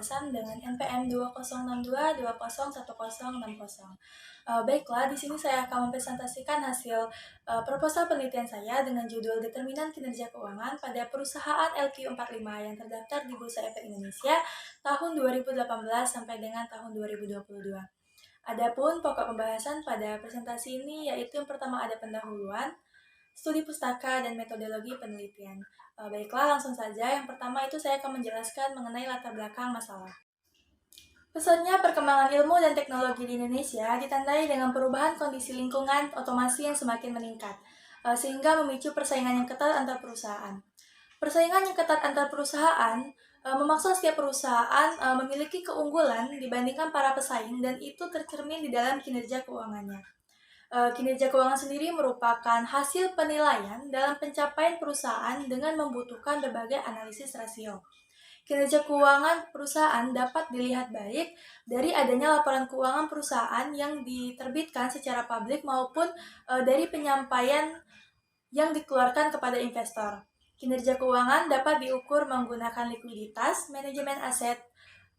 pembahasan dengan NPM 2062201060. Baiklah, di sini saya akan mempresentasikan hasil proposal penelitian saya dengan judul Determinan Kinerja Keuangan pada Perusahaan LQ45 yang terdaftar di Bursa Efek Indonesia tahun 2018 sampai dengan tahun 2022. Adapun pokok pembahasan pada presentasi ini yaitu yang pertama ada pendahuluan, studi pustaka, dan metodologi penelitian. Baiklah, langsung saja. Yang pertama itu saya akan menjelaskan mengenai latar belakang masalah. Pesatnya perkembangan ilmu dan teknologi di Indonesia ditandai dengan perubahan kondisi lingkungan otomasi yang semakin meningkat, sehingga memicu persaingan yang ketat antar perusahaan. Persaingan yang ketat antar perusahaan memaksa setiap perusahaan memiliki keunggulan dibandingkan para pesaing, dan itu tercermin di dalam kinerja keuangannya. Kinerja keuangan sendiri merupakan hasil penilaian dalam pencapaian perusahaan dengan membutuhkan berbagai analisis rasio. Kinerja keuangan perusahaan dapat dilihat baik dari adanya laporan keuangan perusahaan yang diterbitkan secara publik maupun dari penyampaian yang dikeluarkan kepada investor. Kinerja keuangan dapat diukur menggunakan likuiditas, manajemen aset,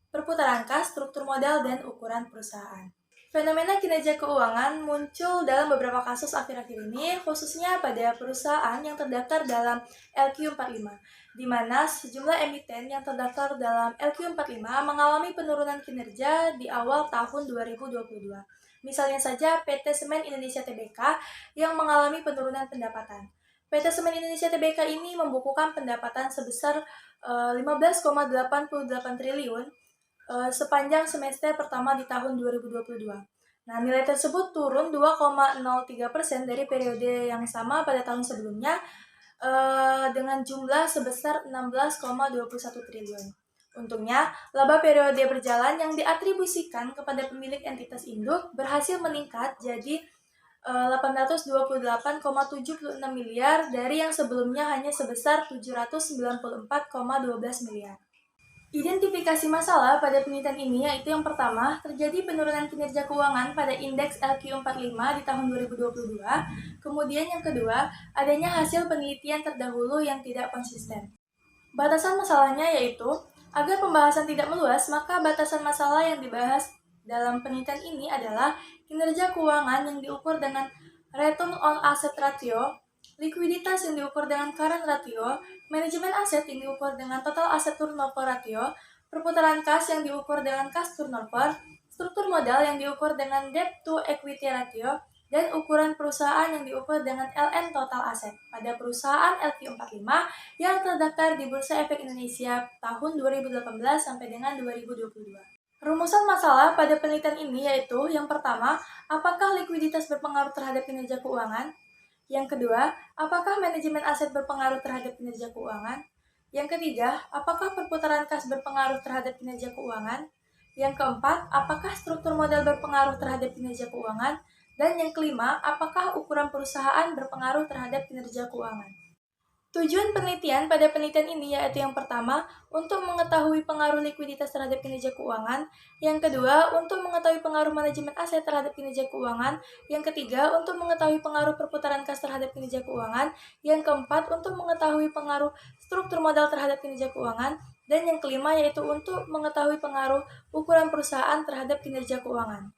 perputaran kas, struktur modal, dan ukuran perusahaan. Fenomena kinerja keuangan muncul dalam beberapa kasus akhir-akhir ini, khususnya pada perusahaan yang terdaftar dalam LQ45, di mana sejumlah emiten yang terdaftar dalam LQ45 mengalami penurunan kinerja di awal tahun 2022. Misalnya saja PT Semen Indonesia Tbk yang mengalami penurunan pendapatan. PT Semen Indonesia Tbk ini membukukan pendapatan sebesar 15,88 triliun sepanjang semester pertama di tahun 2022. Nah, nilai tersebut turun 2,03% dari periode yang sama pada tahun sebelumnya dengan jumlah sebesar 16,21 triliun. Untungnya, laba periode berjalan yang diatribusikan kepada pemilik entitas induk berhasil meningkat jadi 828,76 miliar dari yang sebelumnya hanya sebesar 794,12 miliar. Identifikasi masalah pada penelitian ini yaitu yang pertama, terjadi penurunan kinerja keuangan pada indeks LQ45 di tahun 2022. Kemudian yang kedua, adanya hasil penelitian terdahulu yang tidak konsisten. Batasan masalahnya yaitu, agar pembahasan tidak meluas, maka batasan masalah yang dibahas dalam penelitian ini adalah kinerja keuangan yang diukur dengan return on asset ratio, likuiditas yang diukur dengan current ratio, manajemen aset yang diukur dengan total asset turnover ratio, perputaran kas yang diukur dengan cash turnover, struktur modal yang diukur dengan debt to equity ratio, dan ukuran perusahaan yang diukur dengan LN total aset pada perusahaan LQ45 yang terdaftar di Bursa Efek Indonesia tahun 2018 sampai dengan 2022. Rumusan masalah pada penelitian ini yaitu yang pertama, apakah likuiditas berpengaruh terhadap kinerja keuangan? Yang kedua, apakah manajemen aset berpengaruh terhadap kinerja keuangan? Yang ketiga, apakah perputaran kas berpengaruh terhadap kinerja keuangan? Yang keempat, apakah struktur modal berpengaruh terhadap kinerja keuangan? Dan yang kelima, apakah ukuran perusahaan berpengaruh terhadap kinerja keuangan? Tujuan penelitian pada penelitian ini yaitu yang pertama, untuk mengetahui pengaruh likuiditas terhadap kinerja keuangan. Yang kedua, untuk mengetahui pengaruh manajemen aset terhadap kinerja keuangan. Yang ketiga, untuk mengetahui pengaruh perputaran kas terhadap kinerja keuangan. Yang keempat, untuk mengetahui pengaruh struktur modal terhadap kinerja keuangan. Dan yang kelima yaitu untuk mengetahui pengaruh ukuran perusahaan terhadap kinerja keuangan.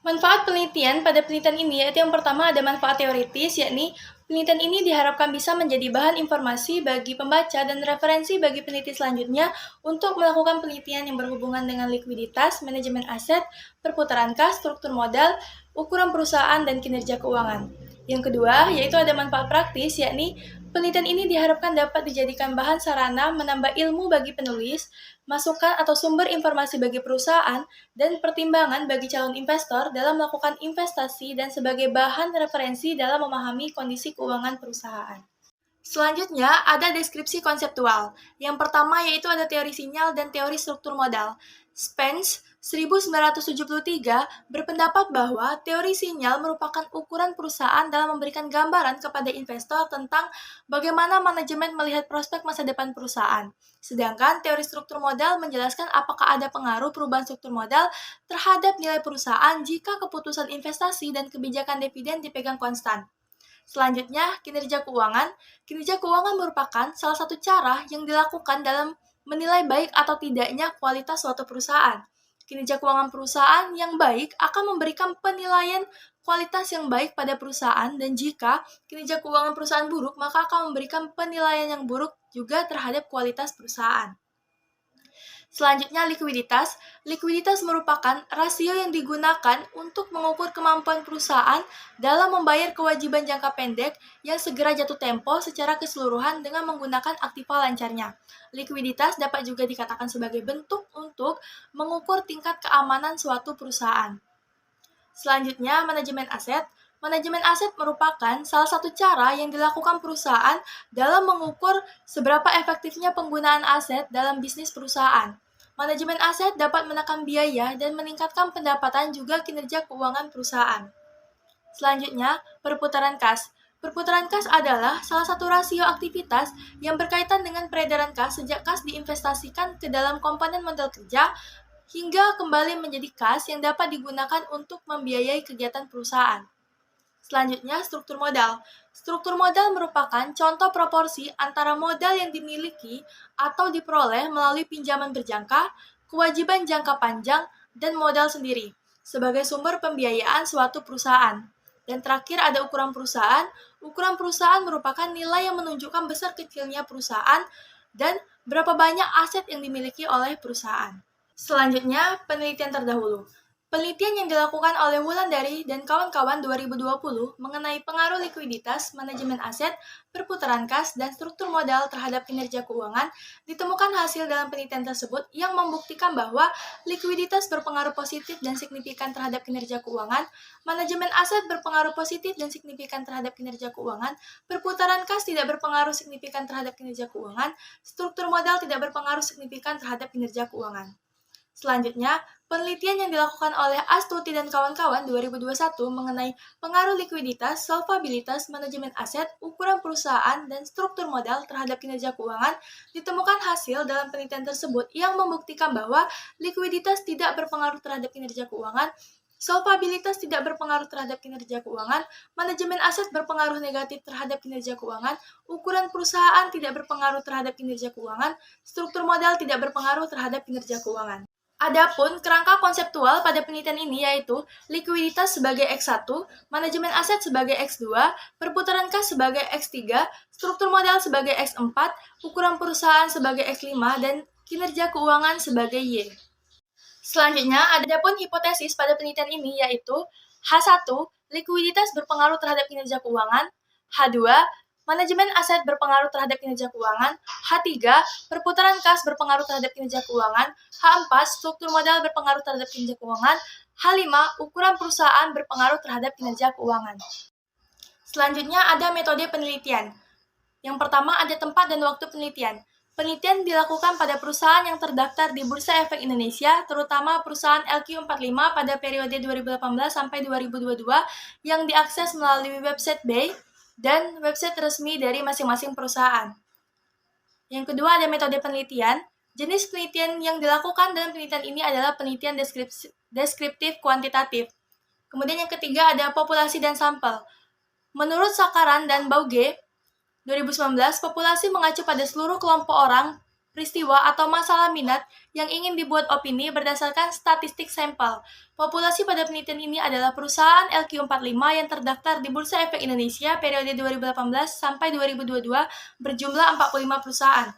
Manfaat penelitian pada penelitian ini yaitu yang pertama ada manfaat teoritis, yakni penelitian ini diharapkan bisa menjadi bahan informasi bagi pembaca dan referensi bagi peneliti selanjutnya untuk melakukan penelitian yang berhubungan dengan likuiditas, manajemen aset, perputaran kas, struktur modal, ukuran perusahaan, dan kinerja keuangan. Yang kedua, yaitu ada manfaat praktis, yakni penelitian ini diharapkan dapat dijadikan bahan sarana menambah ilmu bagi penulis, masukan atau sumber informasi bagi perusahaan, dan pertimbangan bagi calon investor dalam melakukan investasi dan sebagai bahan referensi dalam memahami kondisi keuangan perusahaan. Selanjutnya, ada deskripsi konseptual. Yang pertama yaitu ada teori sinyal dan teori struktur modal. Spence 1973 berpendapat bahwa teori sinyal merupakan ukuran perusahaan dalam memberikan gambaran kepada investor tentang bagaimana manajemen melihat prospek masa depan perusahaan. Sedangkan teori struktur modal menjelaskan apakah ada pengaruh perubahan struktur modal terhadap nilai perusahaan jika keputusan investasi dan kebijakan dividen dipegang konstan. Selanjutnya, kinerja keuangan. Kinerja keuangan merupakan salah satu cara yang dilakukan dalam menilai baik atau tidaknya kualitas suatu perusahaan. Kinerja keuangan perusahaan yang baik akan memberikan penilaian kualitas yang baik pada perusahaan, dan jika kinerja keuangan perusahaan buruk, maka akan memberikan penilaian yang buruk juga terhadap kualitas perusahaan. Selanjutnya, likuiditas. Likuiditas merupakan rasio yang digunakan untuk mengukur kemampuan perusahaan dalam membayar kewajiban jangka pendek yang segera jatuh tempo secara keseluruhan dengan menggunakan aktiva lancarnya. Likuiditas dapat juga dikatakan sebagai bentuk untuk mengukur tingkat keamanan suatu perusahaan. Selanjutnya, manajemen aset. Manajemen aset merupakan salah satu cara yang dilakukan perusahaan dalam mengukur seberapa efektifnya penggunaan aset dalam bisnis perusahaan. Manajemen aset dapat menekan biaya dan meningkatkan pendapatan juga kinerja keuangan perusahaan. Selanjutnya, perputaran kas. Perputaran kas adalah salah satu rasio aktivitas yang berkaitan dengan peredaran kas sejak kas diinvestasikan ke dalam komponen modal kerja hingga kembali menjadi kas yang dapat digunakan untuk membiayai kegiatan perusahaan. Selanjutnya, struktur modal. Struktur modal merupakan contoh proporsi antara modal yang dimiliki atau diperoleh melalui pinjaman berjangka, kewajiban jangka panjang, dan modal sendiri sebagai sumber pembiayaan suatu perusahaan. Dan terakhir ada ukuran perusahaan. Ukuran perusahaan merupakan nilai yang menunjukkan besar kecilnya perusahaan dan berapa banyak aset yang dimiliki oleh perusahaan. Selanjutnya, penelitian terdahulu. Penelitian yang dilakukan oleh Wulandari dan kawan-kawan 2020 mengenai pengaruh likuiditas, manajemen aset, perputaran kas, dan struktur modal terhadap kinerja keuangan, ditemukan hasil dalam penelitian tersebut yang membuktikan bahwa likuiditas berpengaruh positif dan signifikan terhadap kinerja keuangan, manajemen aset berpengaruh positif dan signifikan terhadap kinerja keuangan, perputaran kas tidak berpengaruh signifikan terhadap kinerja keuangan, struktur modal tidak berpengaruh signifikan terhadap kinerja keuangan. Selanjutnya, penelitian yang dilakukan oleh Astuti dan kawan-kawan 2021 mengenai pengaruh likuiditas, solvabilitas, manajemen aset, ukuran perusahaan, dan struktur modal terhadap kinerja keuangan, ditemukan hasil dalam penelitian tersebut yang membuktikan bahwa likuiditas tidak berpengaruh terhadap kinerja keuangan, solvabilitas tidak berpengaruh terhadap kinerja keuangan, manajemen aset berpengaruh negatif terhadap kinerja keuangan, ukuran perusahaan tidak berpengaruh terhadap kinerja keuangan, struktur modal tidak berpengaruh terhadap kinerja keuangan. Adapun kerangka konseptual pada penelitian ini yaitu likuiditas sebagai X1, manajemen aset sebagai X2, perputaran kas sebagai X3, struktur modal sebagai X4, ukuran perusahaan sebagai X5, dan kinerja keuangan sebagai Y. Selanjutnya, adapun hipotesis pada penelitian ini yaitu H1, likuiditas berpengaruh terhadap kinerja keuangan, H2, manajemen aset berpengaruh terhadap kinerja keuangan, H3, perputaran kas berpengaruh terhadap kinerja keuangan, H4, struktur modal berpengaruh terhadap kinerja keuangan, H5, ukuran perusahaan berpengaruh terhadap kinerja keuangan. Selanjutnya ada metode penelitian. Yang pertama ada tempat dan waktu penelitian. Penelitian dilakukan pada perusahaan yang terdaftar di Bursa Efek Indonesia, terutama perusahaan LQ45 pada periode 2018 sampai 2022 yang diakses melalui website BEI dan website resmi dari masing-masing perusahaan. Yang kedua ada metode penelitian. Jenis penelitian yang dilakukan dalam penelitian ini adalah penelitian deskriptif kuantitatif. Kemudian yang ketiga ada populasi dan sampel. Menurut Sakaran dan Bauge, 2019, populasi mengacu pada seluruh kelompok orang, peristiwa, atau masalah minat yang ingin dibuat opini berdasarkan statistik sampel. Populasi pada penelitian ini adalah perusahaan LQ45 yang terdaftar di Bursa Efek Indonesia periode 2018 sampai 2022 berjumlah 45 perusahaan.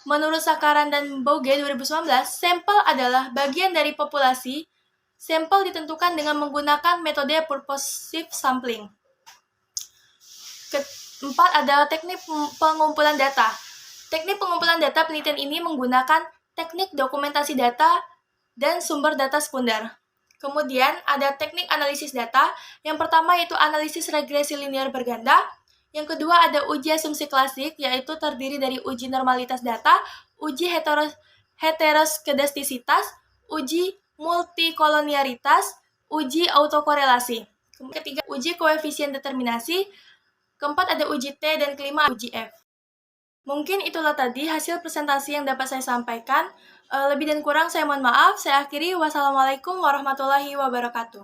Menurut Sakaran dan Bauge 2019, sampel adalah bagian dari populasi. Sampel ditentukan dengan menggunakan metode purposive sampling. Keempat ada teknik pengumpulan data. Teknik pengumpulan data penelitian ini menggunakan teknik dokumentasi data dan sumber data sekunder. Kemudian ada teknik analisis data. Yang pertama yaitu analisis regresi linear berganda. Yang kedua ada uji asumsi klasik, yaitu terdiri dari uji normalitas data, uji heteroskedastisitas, uji multikolonialitas, uji autokorelasi. Ketiga, uji koefisien determinasi. Keempat ada uji T, dan kelima uji F. Mungkin itulah tadi hasil presentasi yang dapat saya sampaikan. Lebih dan kurang saya mohon maaf. Saya akhiri. Wassalamualaikum warahmatullahi wabarakatuh.